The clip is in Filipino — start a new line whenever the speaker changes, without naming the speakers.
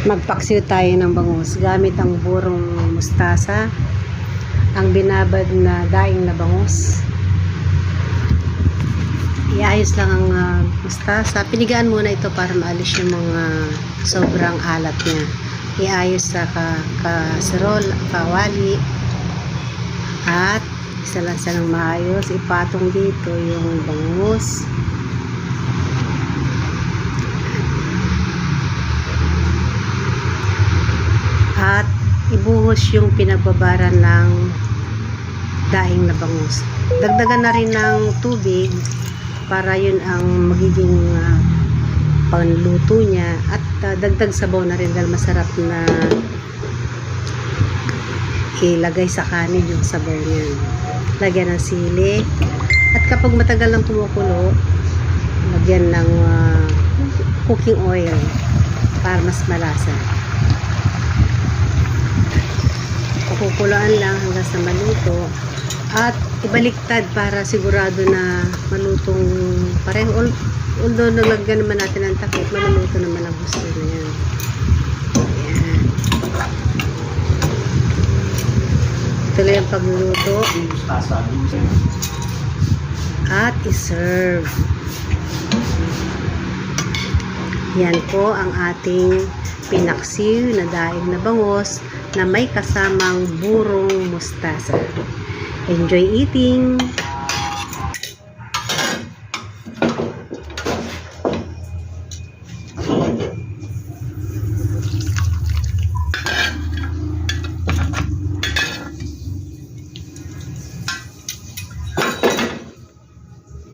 Magpaksiw tayo ng bangus gamit ang burong mustasa, ang binabad na daing na bangus. Iayos lang ang mustasa. Pinigaan muna ito para maalis yung mga sobrang alat niya. Iayos sa kaserol, kawali, at isalansa ng maayos. Ipatong dito yung bangus. At ibuhos yung pinagbabaran ng daing na bangus. Dagdagan na rin ng tubig para yun ang magiging panluto niya, at dagdag sabaw na rin dahil masarap na ilagay sa kanin yung sabaw niya. Lagyan ng sili, at kapag matagal lang kumukulo, lagyan ng cooking oil para mas malasa. Kukulaan lang hanggang sa maluto, at ibaliktad para sigurado na malutong pareho. Although nalagyan naman natin ng takip, maluluto naman ang gusto na yan. Ayan. Tuloy ang pagluluto at iserve. Yan po ang ating pinaksiw na daing na bangus na may kasamang burong mustasa. Enjoy eating!